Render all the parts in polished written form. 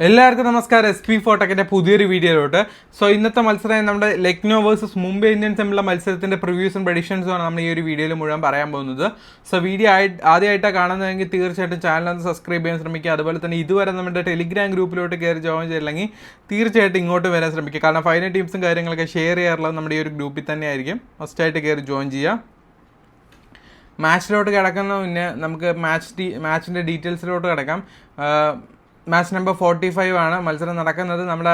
എല്ലാവർക്കും നമസ്കാരം. SP ഫോട്ടോക്കിൻ്റെ പുതിയൊരു വീഡിയോയിലോട്ട്. ഇന്നത്തെ മത്സരം നമ്മുടെ ലക്നോ വേഴ്സസ് മുംബൈ ഇന്ത്യൻസ് തമ്മിലുള്ള മത്സരത്തിൻ്റെ പ്രിവ്യൂസും പ്രഡിക്ഷൻസും ആണ് നമ്മൾ ഈ ഒരു വീഡിയോയിൽ മുഴുവൻ പറയാൻ പോകുന്നത്. വീഡിയോ ആദ്യമായിട്ടാണ് കാണുന്നതെങ്കിൽ തീർച്ചയായിട്ടും ചാനൽ സബ്സ്ക്രൈബ് ചെയ്യാൻ ശ്രമിക്കുക. അതുപോലെ തന്നെ ഇതുവരെ നമ്മുടെ ടെലിഗ്രാം ഗ്രൂപ്പിലോട്ട് കയറി ജോയിൻ ചെയ്തില്ലെങ്കിൽ തീർച്ചയായിട്ടും ഇങ്ങോട്ട് വരാൻ ശ്രമിക്കുക. കാരണം ഫൈനൽ ടീംസും കാര്യങ്ങളൊക്കെ ഷെയർ ചെയ്യാറുള്ളത് നമ്മുടെ ഈ ഒരു ഗ്രൂപ്പിൽ തന്നെ ആയിരിക്കും. ഫസ്റ്റായിട്ട് കയറി ജോയിൻ ചെയ്യുക. മാച്ചിലോട്ട് കിടക്കുന്ന മുന്നേ നമുക്ക് മാച്ചിൻ്റെ ഡീറ്റെയിൽസിലോട്ട് കിടക്കാം. മാച്ച് നമ്പർ 45 ആണ്. മത്സരം നടക്കുന്നത് നമ്മുടെ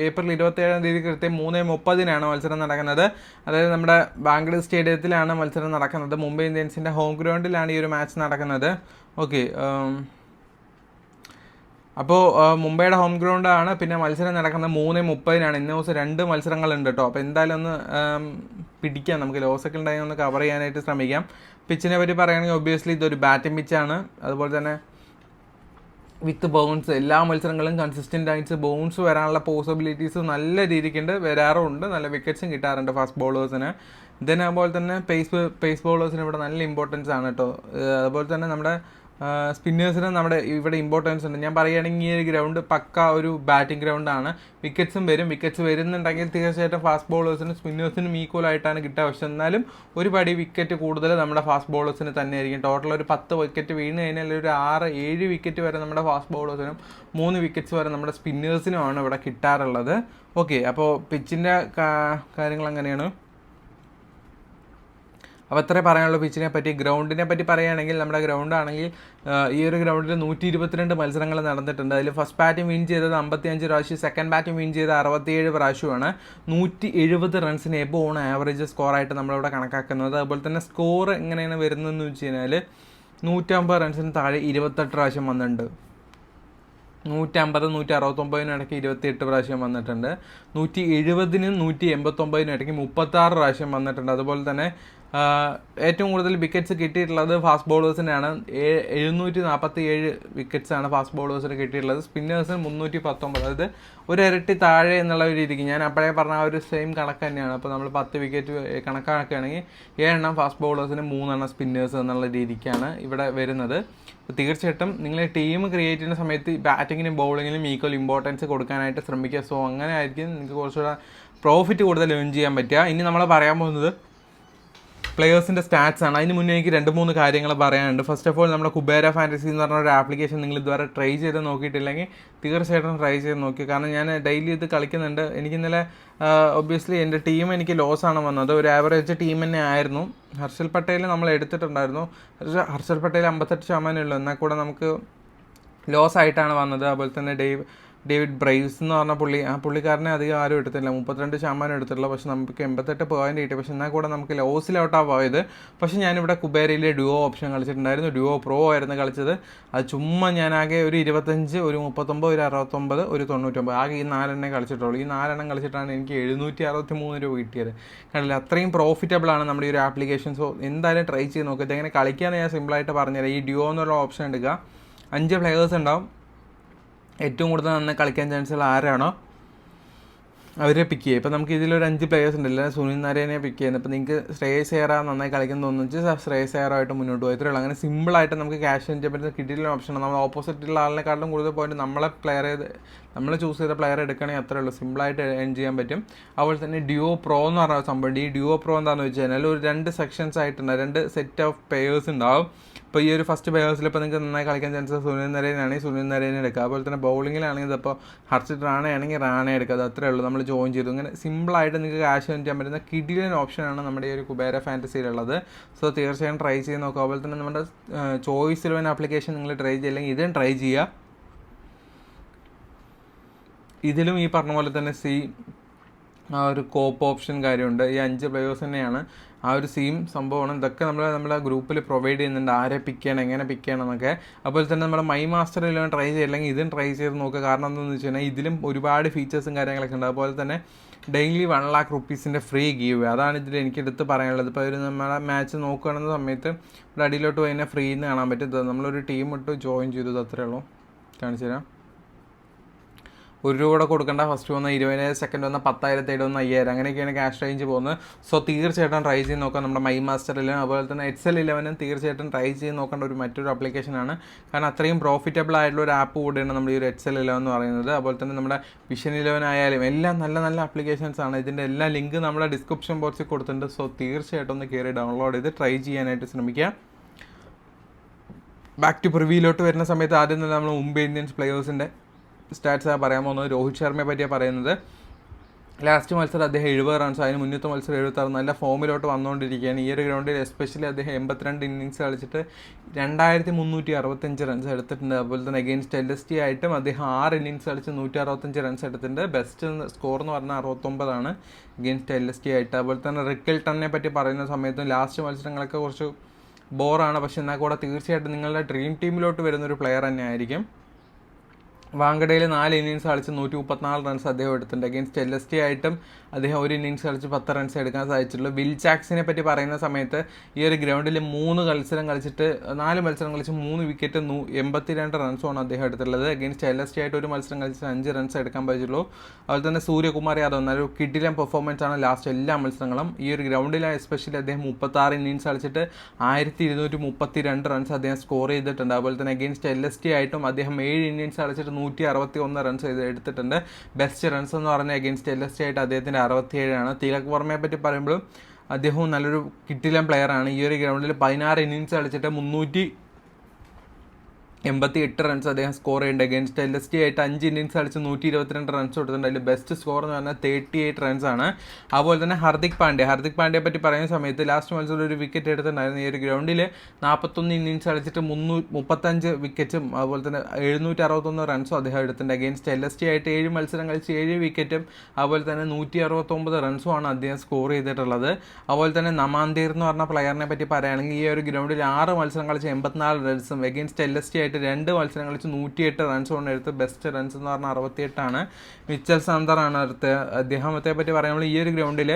ഏപ്രിൽ 27-ാം തീയതി കൃത്യം 3:30 മത്സരം നടക്കുന്നത്. അതായത് നമ്മുടെ ബാംഗ്ലൂർ സ്റ്റേഡിയത്തിലാണ് മത്സരം നടക്കുന്നത്. മുംബൈ ഇന്ത്യൻസിൻ്റെ ഹോം ഗ്രൗണ്ടിലാണ് ഈ ഒരു മാച്ച് നടക്കുന്നത്. ഓക്കെ, അപ്പോൾ മുംബൈയുടെ ഹോം ഗ്രൗണ്ടാണ്. പിന്നെ മത്സരം നടക്കുന്നത് 3:30 ഇന്ന ദിവസം 2 മത്സരങ്ങളുണ്ട് കേട്ടോ. അപ്പോൾ എന്തായാലും ഒന്ന് പിടിക്കാം, നമുക്ക് ലോസൊക്കെ ഉണ്ടായി ഒന്ന് കവർ ചെയ്യാനായിട്ട് ശ്രമിക്കാം. പിച്ചിനെ പറ്റി പറയുകയാണെങ്കിൽ ഒബ്വിയസ്ലി ഇതൊരു ബാറ്റിംഗ് പിച്ചാണ്. അതുപോലെ തന്നെ വിത്ത് ബൗൺസ് എല്ലാ മത്സരങ്ങളും കൺസിസ്റ്റൻ്റ് ആയിട്ട് ബൗൺസ് വരാനുള്ള പോസിബിലിറ്റീസ് നല്ല രീതിക്കുണ്ട്, വരാറുണ്ട്. നല്ല വിക്കറ്റ്സും കിട്ടാറുണ്ട് ഫാസ്റ്റ് ബോളേഴ്സിന്. അതുപോലെ തന്നെ പേസ് ബോളേഴ്സിന് ഇവിടെ നല്ല ഇമ്പോർട്ടൻസ് ആണ് കേട്ടോ. അതുപോലെ തന്നെ നമ്മുടെ സ്പിന്നേഴ്സിന് നമ്മുടെ ഇവിടെ ഇമ്പോർട്ടൻസ് ഉണ്ട്. ഞാൻ പറയുകയാണെങ്കിൽ ഈ ഒരു ഗ്രൗണ്ട് പക്ക ഒരു ബാറ്റിംഗ് ഗ്രൗണ്ടാണ്. വിക്കറ്റ്സ് വരുന്നുണ്ടെങ്കിൽ തീർച്ചയായിട്ടും ഫാസ്റ്റ് ബോളേഴ്സിനും സ്പിന്നേഴ്സിനും ഈക്വൽ ആയിട്ടാണ് കിട്ടുക. പക്ഷെ എന്നാലും ഒരു പടി വിക്കറ്റ് കൂടുതൽ നമ്മുടെ ഫാസ്റ്റ് ബോളേഴ്സിന് തന്നെയായിരിക്കും. ടോട്ടൽ ഒരു 10 വിക്കറ്റ് വീണ് കഴിഞ്ഞാൽ ഒരു 6-7 വിക്കറ്റ് വരെ നമ്മുടെ ഫാസ്റ്റ് ബോളേഴ്സിനും 3 വിക്കറ്റ്സ് വരെ നമ്മുടെ സ്പിന്നേഴ്സിനുമാണ് ഇവിടെ കിട്ടാറുള്ളത്. ഓക്കെ, അപ്പോൾ പിച്ചിൻ്റെ കാര്യങ്ങൾ അങ്ങനെയാണ്. അപ്പോൾ അത്രേ പറയാനുള്ളൂ പിച്ചിനെ പറ്റി. ഗ്രൗണ്ടിനെ പറ്റി പറയുകയാണെങ്കിൽ നമ്മുടെ ഗ്രൗണ്ടാണെങ്കിൽ ഈ ഒരു ഗ്രൗണ്ടിൽ 122 മത്സരങ്ങൾ നടന്നിട്ടുണ്ട്. അതിൽ ഫസ്റ്റ് ബാറ്റിംഗ് വിൻ ചെയ്തത് 55 പ്രാവശ്യം, സെക്കൻഡ് ബാറ്റിംഗ് വിൻ ചെയ്തത് 67 പ്രാവശ്യമാണ്. 170 റൺസിന് എബോവാണ് ആവറേജ് സ്കോറായിട്ട് നമ്മളിവിടെ കണക്കാക്കുന്നത്. അതുപോലെ തന്നെ സ്കോർ എങ്ങനെയാണ് വരുന്നതെന്ന് വെച്ച് കഴിഞ്ഞാൽ 150 റൺസിന് താഴെ 28 പ്രാവശ്യം വന്നിട്ടുണ്ട്. 150, 169 ഇടയ്ക്ക് 28 പ്രാവശ്യം വന്നിട്ടുണ്ട്. 170-നും 189 ഇടയ്ക്ക് 36 പ്രാവശ്യം വന്നിട്ടുണ്ട്. അതുപോലെ തന്നെ ഏറ്റവും കൂടുതൽ വിക്കറ്റ്സ് കിട്ടിയിട്ടുള്ളത് ഫാസ്റ്റ് ബോളേഴ്സിനാണ്. 747 വിക്കറ്റ്സാണ് ഫാസ്റ്റ് ബോളേഴ്സിന് കിട്ടിയിട്ടുള്ളത്. സ്പിന്നേഴ്സിന് 319, അതായത് ഒരു ഇരട്ടി താഴെ എന്നുള്ള ഒരു രീതിക്ക്. ഞാൻ അപ്പോഴേ പറഞ്ഞ ആ ഒരു സെയിം കണക്ക് തന്നെയാണ്. അപ്പോൾ നമ്മൾ 10 വിക്കറ്റ് കണക്കാക്കുകയാണെങ്കിൽ 7 ഫാസ്റ്റ് ബോളേഴ്സിന് 3 സ്പിന്നേഴ്സ് എന്നുള്ള രീതിക്കാണ് ഇവിടെ വരുന്നത്. അപ്പോൾ തീർച്ചയായിട്ടും നിങ്ങൾ ടീം ക്രിയേറ്റ് ചെയ്യുന്ന സമയത്ത് ബാറ്റിങ്ങിനും ബൗളിങ്ങിനും ഈക്വൽ ഇമ്പോർട്ടൻസ് കൊടുക്കാനായിട്ട് ശ്രമിക്കുക. അങ്ങനെ ആയിരിക്കും നിങ്ങൾക്ക് കുറച്ചുകൂടെ പ്രോഫിറ്റ് കൂടുതൽ ഏൺ ചെയ്യാൻ പറ്റുക. ഇനി നമ്മൾ പറയാൻ പോകുന്നത് പ്ലെയേഴ്സിൻ്റെ സ്റ്റാറ്റ്സ് ആണ്. അതിന് മുന്നേ എനിക്ക് 2-3 കാര്യങ്ങൾ പറയാനുണ്ട്. ഫസ്റ്റ് ഓഫ് ഓൾ നമ്മുടെ കുബേര ഫാൻറ്റസി എന്ന് പറഞ്ഞ ഒരു ആപ്ലിക്കേഷൻ നിങ്ങൾ ഇതുവരെ ട്രൈ ചെയ്ത് നോക്കിയിട്ടില്ലെങ്കിൽ തീർച്ചയായിട്ടും ട്രൈ ചെയ്ത് നോക്കി. കാരണം ഞാൻ ഡെയിലി ഇത് കളിക്കുന്നുണ്ട്. എനിക്ക് ഇന്നലെ ഒബ്വിയസ്ലി എൻ്റെ ടീം എനിക്ക് ലോസാണ് വന്നത്. ഒരു ആവറേജ് ടീം തന്നെ ആയിരുന്നു. ഹർഷൽ പട്ടേൽ നമ്മൾ എടുത്തിട്ടുണ്ടായിരുന്നു. ഹർഷൽ പട്ടേൽ 58% ഉള്ളൂ, എന്നാൽ കൂടെ നമുക്ക് ലോസ് ആയിട്ടാണ് വന്നത്. അതുപോലെ തന്നെ ഡേവിഡ് ബ്രൈവ്സ് എന്ന് പറഞ്ഞ പുള്ളിക്കാരനെ അധികം ആരും എടുത്തില്ല, 32% എടുത്തിട്ടുള്ളൂ. പക്ഷെ നമുക്ക് 88 പോയിന്റ് കിട്ടി. പക്ഷെ എന്നാൽ കൂടെ നമുക്ക് ലോസിലോട്ടാണ് പോയത്. പക്ഷെ ഞാനിവിടെ കുബേരയിലെ ഡ്യുവോ ഓപ്ഷൻ കളിച്ചിട്ടുണ്ടായിരുന്നു. ഡ്യുവോ പ്രോ ആയിരുന്നു കളിച്ചത്. അത് ചുമ്മാ ഞാൻ ആകെ ഒരു 25, ഒരു 39, ഒരു 69, ഒരു 99 ആകെ ഈ 4 കളിച്ചിട്ടുള്ളൂ. ഈ 4 കളിച്ചിട്ടാണ് എനിക്ക് 763 രൂപ കിട്ടിയത്. കണ്ടില്ല, അത്രയും പ്രോഫിറ്റബിൾ ആണ് നമ്മുടെ ഈ ഒരു ആപ്ലിക്കേഷൻ. എന്തായാലും ട്രൈ ചെയ്ത് നോക്കുക. ഇതെങ്ങനെ കളിക്കാമെന്ന് ഞാൻ സിമ്പിളായിട്ട് പറഞ്ഞുതരാം. ഈ ഡ്യുവോ എന്നുള്ള ഓപ്ഷൻ എടുക്കുക. 5 പ്ലെയേഴ്സ് ഉണ്ടാവും. ഏറ്റവും കൂടുതൽ നന്നായി കളിക്കാൻ ചാൻസുള്ള ആരാണോ അവരെ പിക്ക് ചെയ്യുക. ഇപ്പോൾ നമുക്ക് ഇതിലൊരു 5 പ്ലെയേഴ്സ് ഉണ്ടല്ലോ, സുനിൽ നാരായണനെ പിക്ക് ചെയ്യുന്നത്. ഇപ്പോൾ നിങ്ങൾക്ക് ശ്രേയസ് അയ്യർ നന്നായി കളിക്കാൻ തോന്നുന്നു വെച്ചാൽ ശ്രേയസ് അയ്യറായിട്ട് മുന്നോട്ട് പോയി. ഇത്രയുള്ളൂ. അങ്ങനെ സിമ്പിളായിട്ട് നമുക്ക് ക്യാഷ് ചെയ്യാൻ പറ്റുന്ന കിട്ടിയിട്ടുള്ള ഓപ്ഷനാണ്. നമ്മൾ ഓപ്പോസിറ്റുള്ള ആളിനെക്കാളും കൂടുതൽ പോയിട്ട് നമ്മൾ ചൂസ് ചെയ്ത പ്ലെയർ എടുക്കണമെങ്കിൽ അത്രേ ഉള്ളൂ. സിമ്പിളായിട്ട് ഏൺ ചെയ്യാൻ പറ്റും. അതുപോലെ തന്നെ ഡ്യുവോ പ്രോ എന്ന് പറഞ്ഞ സംഭവം. ഈ ഡ്യുവോ പ്രോ എന്താണെന്ന് വെച്ച് കഴിഞ്ഞാൽ ഒരു 2 സെക്ഷൻസ് ആയിട്ടുണ്ട്, 2 സെറ്റ് ഓഫ് പ്ലെയേഴ്സ് ഉണ്ടാവും. ഇപ്പോൾ ഈ ഒരു ഫസ്റ്റ് പ്ലെയേഴ്സിൽ ഇപ്പോൾ നിങ്ങൾക്ക് നന്നായി കളിക്കാൻ ചാൻസ് സുനിൽ നരേനാണെങ്കിൽ സുനിൽ നരേനെ എടുക്കുക. അതുപോലെ തന്നെ ബൗളിങ്ങിലാണെങ്കിൽ ഇപ്പോൾ ഹർഷിത് റാണ ആണെങ്കിൽ റാണെ എടുക്കുക. അത് അത്രേ ഉള്ളൂ. നമ്മൾ ജോയിൻ ചെയ്തു. ഇങ്ങനെ സിമ്പിളായിട്ട് നിങ്ങൾക്ക് ക്യാഷ് ഏൺ ചെയ്യാൻ പറ്റുന്ന കിടിലൻ ഓപ്ഷനാണ് നമ്മുടെ ഈ ഒരു കുബേര ഫാൻറ്റസിയിലുള്ളത്. തീർച്ചയായും ട്രൈ ചെയ്ത് നോക്കുക. അതുപോലെ തന്നെ നമ്മുടെ ചോയ്സ് 11 ആപ്ലിക്കേഷൻ നിങ്ങൾ ട്രൈ ചെയ്യില്ലെങ്കിൽ ഇതും ട്രൈ ചെയ്യുക. ഇതിലും ഈ പറഞ്ഞ പോലെ തന്നെ ആ ഒരു കോപ്പ് ഓപ്ഷൻ കാര്യമുണ്ട്. ഈ 5 പ്ലെയേഴ്സ് തന്നെയാണ്. ആ ഒരു സംഭവമാണ്. ഇതൊക്കെ നമ്മളെ ഗ്രൂപ്പിൽ പ്രൊവൈഡ് ചെയ്യുന്നുണ്ട്. ആരെ പിക്ക് ചെയ്യണം, എങ്ങനെ പിക്ക് ചെയ്യണം എന്നൊക്കെ. അതുപോലെ തന്നെ നമ്മുടെ മൈ മാസ്റ്ററിലും ട്രൈ ചെയ്യില്ലെങ്കിൽ ഇതും ട്രൈ ചെയ്ത് നോക്കുക. കാരണം എന്താണെന്ന് വെച്ച് കഴിഞ്ഞാൽ ഇതിലും ഒരുപാട് ഫീച്ചേഴ്സും കാര്യങ്ങളൊക്കെ ഉണ്ട്. അതുപോലെ തന്നെ daily 1 lakh rupees free give. അതാണ് ഇതിൽ എനിക്ക് എടുത്ത് പറയാനുള്ളത്. ഇപ്പോൾ ഒരു നമ്മളെ മാച്ച് നോക്കുകയാണെന്ന സമയത്ത് ഇവിടെ അടിയിലോട്ട് പോയി കഴിഞ്ഞാൽ ഫ്രീ എന്ന് കാണാൻ പറ്റും. നമ്മളൊരു ടീം ഇട്ട് ജോയിൻ ചെയ്തത് അത്രേ ഉള്ളൂ. കാണിച്ചു തരാം. 1 രൂപ കൊടുക്കേണ്ട, ഫസ്റ്റ് വന്ന 20,000, സെക്കൻഡ് വന്ന 10,000, തേർഡ് വന്ന 5,000, അങ്ങനെയൊക്കെയാണ് ക്യാഷ് റേഞ്ച് പോകുന്നത്. സോ തീർച്ചയായിട്ടും ട്രൈ ചെയ്ത് നോക്കാം. നമ്മുടെ മൈ മാസ്റ്ററിലും അതുപോലെ തന്നെ XL11 തീർച്ചയായിട്ടും ട്രൈ ചെയ്ത് നോക്കേണ്ട മറ്റൊരു ആപ്ലിക്കേഷനാണ്. കാരണം അത്രയും പ്രോഫിറ്റബിൾ ആയിട്ടുള്ള ഒരു ആപ്പ് കൂടിയാണ് നമ്മുടെ ഈ ഒരു XL11 എന്ന് പറയുന്നത്. അതുപോലെ തന്നെ നമ്മുടെ വിഷൻ 11 ആയാലും എല്ലാം നല്ല നല്ല ആപ്ലിക്കേഷൻസ് ആണ്. ഇതിൻ്റെ എല്ലാ ലിങ്ക് നമ്മുടെ ഡിസ്ക്രിപ്ഷൻ ബോക്സിൽ കൊടുത്തിട്ടുണ്ട്. സോ തീർച്ചയായിട്ടും ഒന്ന് കയറി ഡൗൺലോഡ് ചെയ്ത് ട്രൈ ചെയ്യാനായിട്ട് ശ്രമിക്കുക. ബാക്ക് ടു പ്രിവ്യൂലോട്ട് വരുന്ന സമയത്ത് ആദ്യം തന്നെ നമ്മൾ മുംബൈ ഇന്ത്യൻസ് പ്ലെയേഴ്സിൻ്റെ സ്റ്റാറ്റ്സാണ് പറയാൻ പോകുന്നത്. രോഹിത് ശർമ്മയെ പറ്റിയാണ് പറയുന്നത്. ലാസ്റ്റ് മത്സരം അദ്ദേഹം 70 റൺസ്, അതിന് മുന്നത്തെ മത്സരം 76, നല്ല ഫോമിലോട്ട് വന്നുകൊണ്ടിരിക്കുകയാണ്. ഈ ഒരു ഗ്രൗണ്ടിൽ എസ്പെഷ്യലി അദ്ദേഹം 82 ഇന്നിങ്സ് കളിച്ചിട്ട് 2,365 റൺസ് എടുത്തിട്ടുണ്ട്. അതുപോലെ തന്നെ അഗെയിൻസ്റ്റ് LST ആയിട്ടും അദ്ദേഹം 6 ഇന്നിങ്സ് കളിച്ച് 165 റൺസ് എടുത്തിട്ടുണ്ട്. ബെസ്റ്റ് സ്കോർ എന്ന് പറഞ്ഞാൽ 69 അഗെയിൻസ്റ്റ് LST ആയിട്ട്. അതുപോലെ തന്നെ റിക്കിൾട്ടനെ പറ്റി പറയുന്ന സമയത്തും ലാസ്റ്റ് മത്സരങ്ങളൊക്കെ കുറച്ച് ബോറാണ്, പക്ഷെ എന്നാൽ കൂടെ തീർച്ചയായിട്ടും നിങ്ങളുടെ ഡ്രീം ടീമിലോട്ട് വരുന്നൊരു പ്ലെയർ തന്നെ ആയിരിക്കും. വാങ്കഡയിൽ 4 ഇന്നിങ്സ് കളിച്ച് 134 റൺസ് അദ്ദേഹം എടുത്തിട്ടുണ്ട്. അഗെയിൻസ്റ്റ് LST ആയിട്ടും അദ്ദേഹം 1 ഇന്നിങ്സ് കളിച്ച് 10 റൺസ് എടുക്കാൻ സാധിച്ചിട്ടുള്ളൂ. വിൽ ജാക്സിനെ പറ്റി പറയുന്ന സമയത്ത് ഈ ഒരു ഗ്രൗണ്ടിൽ 4 മത്സരം കളിച്ച് 3 വിക്കറ്റ് 82 റൺസുമാണ് അദ്ദേഹം എടുത്തിട്ടുള്ളത്. അഗെയിൻസ്റ്റ് LST ആയിട്ട് 1 മത്സരം കളിച്ച് 5 റൺസ് എടുക്കാൻ പറ്റുള്ളൂ. അതുപോലെ തന്നെ സൂര്യകുമാർ യാദവ് നല്ലൊരു കിടിലൻ പെർഫോമൻസ് ആണ് ലാസ്റ്റ് എല്ലാ മത്സരങ്ങളും. ഈ ഒരു ഗ്രൗണ്ടിലാണ് എസ്പെഷ്യലി അദ്ദേഹം 36 ഇന്നിങ്സ് കളിച്ചിട്ട് 1,232 റൺസ് അദ്ദേഹം സ്കോർ ചെയ്തിട്ടുണ്ട്. അതുപോലെ തന്നെ അഗെയിൻസ്റ്റ് LST ആയിട്ടും അദ്ദേഹം 7 ഇന്നിങ്സ് കളിച്ചിട്ട് 161 റൺസ് എടുത്തിട്ടുണ്ട്. ബെസ്റ്റ് റൺസ് എന്ന് പറഞ്ഞാൽ അഗെയിൻസ്റ്റ് LST ആയിട്ട് അദ്ദേഹത്തിൻ്റെ 67. തിലക് വർമ്മയെ പറ്റി പറയുമ്പോഴും അദ്ദേഹവും നല്ലൊരു കിടിലൻ പ്ലെയറാണ്. ഈ ഒരു ഗ്രൗണ്ടിൽ 16 ഇന്നിങ്സ് കളിച്ചിട്ട് 388 റൺസ് അദ്ദേഹം സ്കോർ ചെയ്യുന്നുണ്ട്. അഗെയിൻസ്റ്റ് LST ആയിട്ട് 5 ഇന്നിങ്സ് കളിച്ച് 122 റൺസ് കൊടുത്തിട്ടുണ്ട്. അതിൽ ബെസ്റ്റ് സ്കോർ എന്ന് പറഞ്ഞാൽ 38 റൺസാണ്. അതുപോലെ തന്നെ ഹർദിക് പാണ്ഡ്യയെ പറ്റി പറയുന്ന സമയത്ത് ലാസ്റ്റ് മത്സരം 1 വിക്കറ്റ് എടുത്തിട്ടുണ്ടായിരുന്നു. ഈ ഒരു ഗ്രൗണ്ടിൽ 41 ഇന്നിങ്സ് കളിച്ചിട്ട് 35 വിക്കറ്റും അതുപോലെ തന്നെ 761 റൺസും അദ്ദേഹം എടുത്തിട്ടുണ്ട്. അഗെയിൻസ്റ്റ് LST ആയിട്ട് 7 മത്സരം കളിച്ച് 7 വിക്കറ്റും അതുപോലെ തന്നെ 169 റൺസുമാണ് അദ്ദേഹം സ്കോർ ചെയ്തിട്ടുള്ളത്. അതുപോലെ തന്നെ നമാന്തീർ എന്ന് പറഞ്ഞ പ്ലെയറിനെ പറ്റി പറയുകയാണെങ്കിൽ ഈ ഒരു ഗ്രൗണ്ടിൽ 6 മത്സരം കളിച്ച് 84 റൺസും അഗെയിൻസ്റ്റ് LST ആയിട്ട് 2 മത്സരം കളിച്ച് 108 റൺസ് കൊണ്ട് എടുത്ത് ബെസ്റ്റ് റൺസ് എന്ന് പറഞ്ഞാൽ 68. മിച്ചൽ സാന്തറാണ് അദ്ദേഹത്തെ പറ്റി പറയുമ്പോൾ ഈ ഒരു ഗ്രൗണ്ടിൽ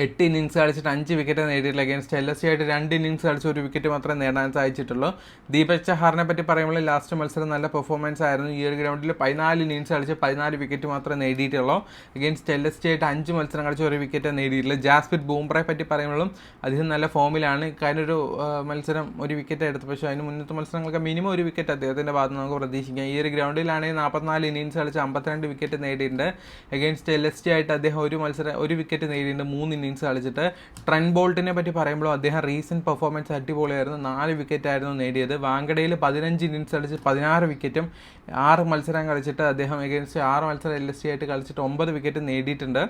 8 ഇന്നിങ്സ് കളിച്ചിട്ട് 5 വിക്കറ്റ് നേടിയിട്ടില്ല. അഗെയിൻസ്റ്റ് LST ആയിട്ട് 2 ഇന്നിങ്സ് കളിച്ച് 1 വിക്കറ്റ് മാത്രമേ നേടാൻ സാധിച്ചിട്ടുള്ളൂ. ദീപക് ചഹാറിനെ പറ്റി പറയുമ്പോൾ ലാസ്റ്റ് മത്സരം നല്ല പെർഫോമൻസ് ആയിരുന്നു. ഈ ഒരു ഗ്രൗണ്ടിൽ 14 ഇന്നിങ്സ് കളിച്ച് 14 വിക്കറ്റ് മാത്രമേ നേടിയിട്ടുള്ളൂ. അഗെയിൻസ്റ്റ് LST ആയിട്ട് 5 മത്സരം കളിച്ച് 1 വിക്കറ്റ് നേടിയിട്ടില്ല. ജാസ്പ്രീത് ബൂംറയെ പറ്റി പറയുമ്പോഴും അദ്ദേഹം നല്ല ഫോമിലാണ്. കഴിഞ്ഞൊരു മത്സരം 1 വിക്കറ്റ് എടുത്തു, പക്ഷേ അതിന് മുന്നത്തെ മത്സരങ്ങളൊക്കെ മിനിമം 1 വിക്കറ്റ് അദ്ദേഹത്തിൻ്റെ ഭാഗത്ത് നമുക്ക് പ്രതീക്ഷിക്കാം. ഈ ഒരു ഗ്രൗണ്ടിലാണെങ്കിൽ 44 ഇന്നിങ്സ് കളിച്ച് 52 വിക്കറ്റ് നേടിയിട്ടുണ്ട്. അഗെയിൻസ്റ്റ് LST ആയിട്ട് അദ്ദേഹം 1 വിക്കറ്റ് നേടിയിട്ടുണ്ട് 3 ഇന്നിങ്സ് കളിച്ചിട്ട്. ട്രെന്റ് ബോൾട്ടിനെ പറ്റി പറയുമ്പോൾ അദ്ദേഹം റീസെൻറ്റ് പെർഫോമൻസ് അടിപൊളിയായിരുന്നു. 4 വിക്കറ്റ് ആയിരുന്നു നേടിയത്. വാങ്കഡയിൽ 15 ഇന്നിങ്സ് കളിച്ച് 16 വിക്കറ്റും 6 മത്സരം കളിച്ചിട്ട് അദ്ദേഹം അഗെയിൻസ്റ്റ് 6 മത്സരം LST ആയിട്ട് കളിച്ചിട്ട് 9 വിക്കറ്റ് നേടിയിട്ടുണ്ട്.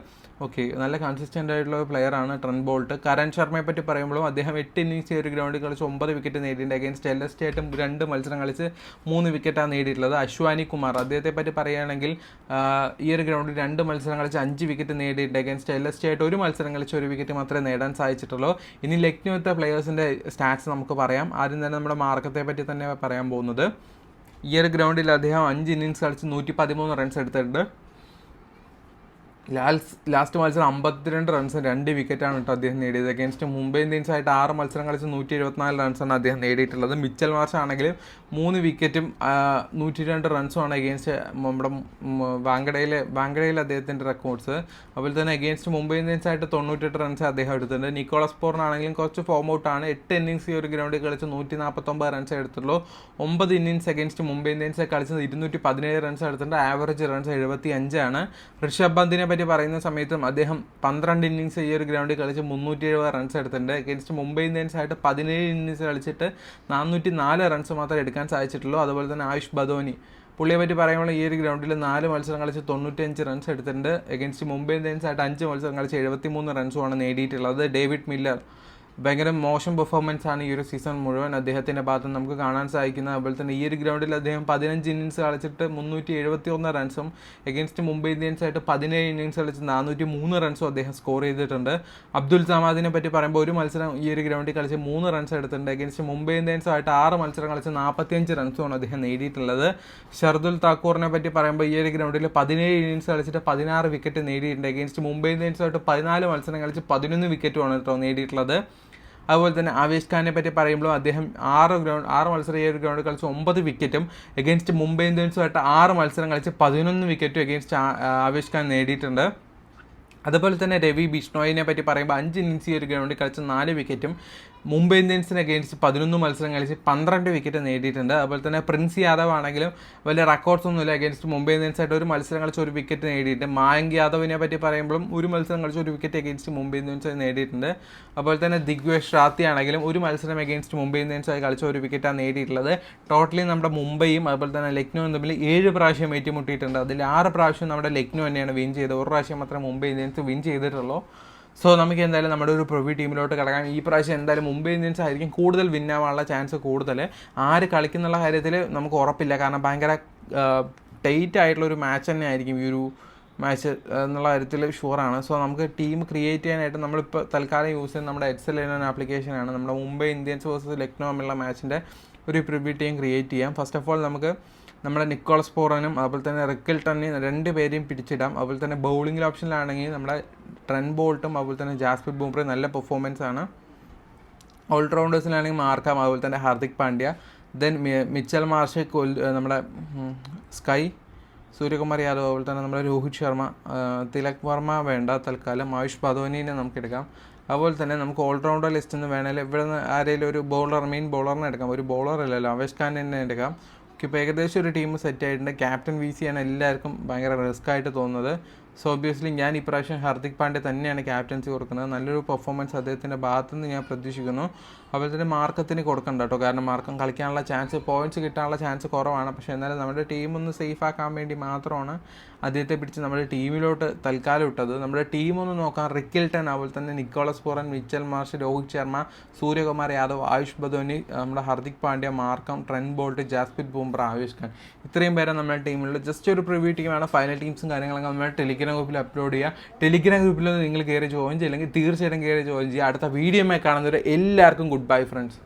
ഓക്കെ, നല്ല കൺസിസ്റ്റൻ്റ് ആയിട്ടുള്ള ഒരു പ്ലെയറാണ് ട്രെന്റ് ബോൾട്ട്. കരൺ ശർമ്മയെ പറ്റി പറയുമ്പോഴും അദ്ദേഹം 8 ഇന്നിങ്സ് ഒരു ഗ്രൗണ്ടിൽ കളിച്ച് 9 വിക്കറ്റ് നേടിയിട്ടുണ്ട്. അഗെയിൻസ്റ്റ് LST ആയിട്ടും 2 മത്സരം കളിച്ച് 3 വിക്കറ്റാണ് നേടിയിട്ടുള്ളത്. അശ്വാനി കുമാർ അദ്ദേഹത്തെ പറ്റി പറയുകയാണെങ്കിൽ ഈ ഒരു ഗ്രൗണ്ടിൽ 2 മത്സരം കളിച്ച് 5 വിക്കറ്റ് നേടിയിട്ടുണ്ട്. അഗെയിൻസ്റ്റ് LST ആയിട്ട് 1 മത്സരം കളിച്ച് 1 വിക്കറ്റ് മാത്രമേ നേടാൻ സാധിച്ചിട്ടുള്ളൂ. ഇനി ലക്നൌത്തെ പ്ലെയേഴ്സിൻ്റെ സ്റ്റാറ്റ്സ് നമുക്ക് പറയാം. ആദ്യം തന്നെ നമ്മുടെ മാർക്കത്തെ പറ്റി തന്നെ പറയാൻ പോകുന്നത്. ഈ ഒരു ഗ്രൗണ്ടിൽ അദ്ദേഹം 5 ഇന്നിങ്സ് കളിച്ച് 113 റൺസ് എടുത്തിട്ടുണ്ട്. ലാസ്റ്റ് മത്സരം 52 റൺസും 2 വിക്കറ്റാണ് കേട്ടോ അദ്ദേഹം നേടിയത്. അഗെയിൻസ്റ്റ് മുംബൈ ഇന്ത്യൻസ് ആയിട്ട് 6 മത്സരം കളിച്ച് 174 റൺസാണ് അദ്ദേഹം നേടിയിട്ടുള്ളത്. മിച്ചൽ മാർഷ് ആണെങ്കിൽ 3 വിക്കറ്റും 102 റൺസുമാണ് അഗെയിൻസ്റ്റ് നമ്മുടെ വാങ്കഡയിൽ അദ്ദേഹത്തിൻ്റെ റെക്കോർഡ്സ്. അതുപോലെ തന്നെ അഗെയിൻസ്റ്റ് മുംബൈ ഇന്ത്യൻസ് ആയിട്ട് 98 റൺസ് അദ്ദേഹം എടുത്തിട്ടുണ്ട്. നിക്കോളസ് പൂർണ്ണാണെങ്കിലും കുറച്ച് ഫോം ഔട്ടാണ്. 8 ഇന്നിങ്സ് ഈ ഒരു ഗ്രൗണ്ടിൽ കളിച്ച് 149 റൺസ് എടുത്തുള്ളൂ. 9 ഇന്നിങ്സ് അഗെയിൻസ്റ്റ് മുംബൈ ഇന്ത്യൻസ് കളിച്ചത് 217 റൺസ് എടുത്തിട്ടുണ്ട്. Average runs 75. ഋഷഭ് പന്തിനെ പറ്റി പറയുന്ന സമയത്തും അദ്ദേഹം 12 ഇന്നിങ്സ് ഈ ഒരു ഗ്രൗണ്ടിൽ കളിച്ച് 370 റൺസ് എടുത്തിട്ടുണ്ട്. അഗെയിൻസ്റ്റ് മുംബൈ ഇന്ത്യൻസ് ആയിട്ട് 17 ഇന്നിങ്സ് കളിച്ചിട്ട് 404 റൺസ് മാത്രമേ എടുക്കാൻ സാധിച്ചിട്ടുള്ളൂ. അതുപോലെ തന്നെ ആയുഷ് ബദോനി പുള്ളിയെ പറ്റി പറയുമ്പോൾ ഈ ഒരു ഗ്രൗണ്ടിൽ 4 മത്സരം കളിച്ച് 95 റൺസ് എടുത്തിട്ടുണ്ട്. അഗെയിൻസ്റ്റ് മുംബൈ ഇന്ത്യൻസ് ആയിട്ട് 5 മത്സരം കളിച്ച് 73 റൺസുമാണ് നേടിയിട്ടുള്ളത്. ഡേവിഡ് മില്ലർ ഭയങ്കര മോശം പെർഫോമൻസ് ആണ് ഈ ഒരു സീസൺ മുഴുവൻ അദ്ദേഹത്തിൻ്റെ ഭാഗത്ത് നമുക്ക് കാണാൻ സാധിക്കുന്നത്. അതുപോലെ തന്നെ ഈ ഒരു ഗ്രൗണ്ടിൽ അദ്ദേഹം 15 ഇന്നിങ്സ് കളിച്ചിട്ട് 371 റൺസും അഗെയിൻസ്റ്റ് മുംബൈ ഇന്ത്യൻസ് ആയിട്ട് 17 ഇന്നിങ്സ് കളിച്ച് 403 റൺസും അദ്ദേഹം സ്കോർ ചെയ്തിട്ടുണ്ട്. അബ്ദുൽ സമാദിനെ പറ്റി പറയുമ്പോൾ 1 മത്സരം ഈ ഒരു ഗ്രൗണ്ടിൽ കളിച്ച് 3 റൺസ് എടുത്തിട്ടുണ്ട്. അഗെയിൻസ്റ്റ് മുംബൈ ഇന്ത്യൻസ് ആയിട്ട് 6 മത്സരം കളിച്ച് 45 റൺസുമാണ് അദ്ദേഹം നേടിയിട്ടുള്ളത്. ഷർദുൽ താക്കൂറിനെ പറ്റി പറയുമ്പോൾ ഈ ഒരു ഗ്രൗണ്ടിൽ 17 ഇന്നിങ്സ് കളിച്ചിട്ട് 16 വിക്കറ്റ് നേടിയിട്ടുണ്ട്. അഗെയിൻസ്റ്റ് മുംബൈ ഇന്ത്യൻസ് ആയിട്ട് 14 മത്സരം കളിച്ച് 11 വിക്കറ്റുമാണ് കേട്ടോ നേടിയിട്ടുള്ളത്. അതുപോലെ തന്നെ ആവേശ് ഖാനെ പറ്റി പറയുമ്പോൾ അദ്ദേഹം 6 മത്സരം ഈ ഒരു ഗ്രൗണ്ടിൽ കളിച്ച് 9 വിക്കറ്റും എഗെയിൻസ്റ്റ് മുംബൈ ഇന്ത്യൻസുമായിട്ട് 6 മത്സരം കളിച്ച് 11 വിക്കറ്റും എഗെയിൻസ്റ്റ് ആവേശ് ഖാൻ നേടിയിട്ടുണ്ട്. അതുപോലെ തന്നെ രവി ബിഷ്ണോയിനെ പറ്റി പറയുമ്പോൾ 5 ഇന്നിങ്സ് ഈ ഒരു ഗ്രൗണ്ടിൽ കളിച്ച് 4 വിക്കറ്റും മുംബൈ ഇന്ത്യൻസിന് അഗെയിൻസ്റ്റ് 11 മത്സരം കളിച്ച് 12 വിക്കറ്റ് നേടിയിട്ടുണ്ട്. അതുപോലെ തന്നെ പ്രിൻസ് യാദവ് ആണെങ്കിലും വലിയ റെക്കോർഡ്സ് ഒന്നുമില്ല, അഗെയിൻസ്റ്റ് മുംബൈ ഇന്ത്യൻസായിട്ട് ഒരു മത്സരം കളിച്ച് 1 വിക്കറ്റ് നേടിയിട്ടുണ്ട്. മായങ്ക് യാദവിനെ പറ്റി പറയുമ്പോഴും ഒരു മത്സരം കളിച്ച് 1 വിക്കറ്റ് അഗെയിൻസ്റ്റ് മുംബൈ ഇന്ത്യൻസ് നേടിയിട്ടുണ്ട്. അതുപോലെ തന്നെ ദിഗ്വേഷ് റാത്തി ആണെങ്കിലും ഒരു മത്സരം അഗെയിൻസ്റ്റ് മുംബൈ ഇന്ത്യൻസായി കളിച്ച് 1 വിക്കറ്റാണ് നേടിയിട്ടുള്ളത്. ടോട്ടലി നമ്മുടെ മുംബൈയും അതുപോലെ തന്നെ ലക്നോയും തമ്മിൽ 7 പ്രാവശ്യം ഏറ്റുമുട്ടിയിട്ടുണ്ട്. അതിൽ 6 പ്രാവശ്യം നമ്മുടെ ലക്നോ തന്നെയാണ് വിൻ ചെയ്തത്, 1 പ്രാവശ്യം മാത്രമേ മുംബൈ ഇന്ത്യൻസ് വിൻ ചെയ്തിട്ടുള്ളൂ. സോ നമുക്ക് എന്തായാലും നമ്മുടെ ഒരു പ്രിവ്യൂ ടീമിലോട്ട് കിടക്കാം. ഈ പ്രാവശ്യം എന്തായാലും മുംബൈ ഇന്ത്യൻസ് ആയിരിക്കും കൂടുതൽ വിൻ ആവാനുള്ള ചാൻസ് കൂടുതൽ. ആര് കളിക്കുന്നുള്ള കാര്യത്തിൽ നമുക്ക് ഉറപ്പില്ല, കാരണം ഭയങ്കര ടൈറ്റ് ആയിട്ടുള്ളൊരു മാച്ച് തന്നെ ആയിരിക്കും ഈ ഒരു മാച്ച് എന്നുള്ള കാര്യത്തിൽ ഷുവറാണ്. സോ നമുക്ക് ടീം ക്രിയേറ്റ് ചെയ്യാനായിട്ട് നമ്മളിപ്പോൾ തൽക്കാലം യൂസ് ചെയ്യുന്ന നമ്മുടെ XL11 ആപ്ലിക്കേഷനാണ്. നമ്മുടെ മുംബൈ ഇന്ത്യൻസ് വേഴ്സസ് ലക്നോ തമ്മിലുള്ള മാച്ചിൻ്റെ ഒരു പ്രിവ്യൂ ടീം ക്രിയേറ്റ് ചെയ്യാം. ഫസ്റ്റ് ഓഫ് ഓൾ നമുക്ക് നമ്മുടെ നിക്കോളസ് പൂറനും അതുപോലെ തന്നെ റിക്കിൾട്ടനെയും 2 പേരെയും പിടിച്ചിടാം. അതുപോലെ തന്നെ ബൗളിംഗ് ഓപ്ഷനിലാണെങ്കിൽ നമ്മുടെ ട്രെൻറ്റ് ബോൾട്ടും അതുപോലെ തന്നെ ജാസ്പ്രീത് ബുംറയും നല്ല പെർഫോമൻസ് ആണ്. ഓൾറൗണ്ടേഴ്സിലാണെങ്കിൽ മാർക്കാം, അതുപോലെ തന്നെ Hardik Pandya, then Mitchell Marsh, നമ്മുടെ സ്കൈ, സൂര്യകുമാർ യാദവ്, അതുപോലെ തന്നെ നമ്മുടെ രോഹിത് ശർമ്മ, തിലക് വർമ്മ വേണ്ട തൽക്കാലം, ആയുഷ് ബദോനിനെ നമുക്കെടുക്കാം. അതുപോലെ തന്നെ നമുക്ക് ഓൾറൗണ്ടർ ലിസ്റ്റ് നിന്ന് വേണമെങ്കിൽ ഇവിടെ നിന്ന് ആരെങ്കിലും ഒരു മെയിൻ ബൗളറിനെ എടുക്കാം. ഒരു ബൗളർ അല്ലല്ലോ, ആവേശ് ഖാൻ തന്നെ എടുക്കാം. ഇപ്പോൾ ഏകദേശം ഒരു ടീം സെറ്റ് ആയിട്ടുണ്ട്. ക്യാപ്റ്റൻ VC ആണ് എല്ലാവർക്കും ഭയങ്കര റിസ്ക് ആയിട്ട് തോന്നുന്നത്. സോ ഒബ്വിയസ്ലി ഞാൻ ഇപ്രാവശ്യം ഹാർദിക് പാണ്ഡ്യ തന്നെയാണ് ക്യാപ്റ്റൻസി കൊടുക്കുന്നത്. നല്ലൊരു പെർഫോമൻസ് അദ്ദേഹത്തിൻ്റെ ഭാഗത്തുനിന്ന് ഞാൻ പ്രതീക്ഷിക്കുന്നു. അതുപോലെ തന്നെ മാർക്കത്തിന് കൊടുക്കണ്ട കേട്ടോ, കാരണം മാർക്കം കളിക്കാനുള്ള ചാൻസ്, പോയിൻറ്റ്സ് കിട്ടാനുള്ള ചാൻസ് കുറവാണ്. പക്ഷേ എന്നാലും നമ്മുടെ ടീം ഒന്ന് സേഫ് ആക്കാൻ വേണ്ടി മാത്രമാണ് അദ്ദേഹത്തെ പിടിച്ച് നമ്മുടെ ടീമിലോട്ട് തൽക്കാലം ഇട്ടത്. നമ്മുടെ ടീം ഒന്ന് നോക്കാം, റിക്കിൾട്ടൺ, അതുപോലെ തന്നെ Nicholas Pooran, Mitchell Marsh, Rohit Sharma, Suryakumar Yadav, Ayush Badoni, നമ്മുടെ Hardik Pandya, Markram, Trent Boult, Jasprit Bumrah, Avesh Khan, ഇത്രയും പേരെ നമ്മുടെ ടീമിലുള്ള ജസ്റ്റ് ഒരു പ്രിവ്യൂ ടീമാണ്. ഫൈനൽ ടീംസും കാര്യങ്ങളൊക്കെ നമ്മുടെ ടെലിഗ്രാം ഗ്രൂപ്പിൽ അപ്ലോഡ് ചെയ്യുക. ടെലിഗ്രാം ഗ്രൂപ്പിൽ നിങ്ങൾ കയറി ജോയിൻ ചെയ്യില്ലെങ്കിൽ തീർച്ചയായിട്ടും കയറി ജോയിൻ ചെയ്യുക. അടുത്ത വീഡിയോ കാണുന്നവരെ എല്ലാവർക്കും ഗുഡ് ബൈ ഫ്രണ്ട്സ്.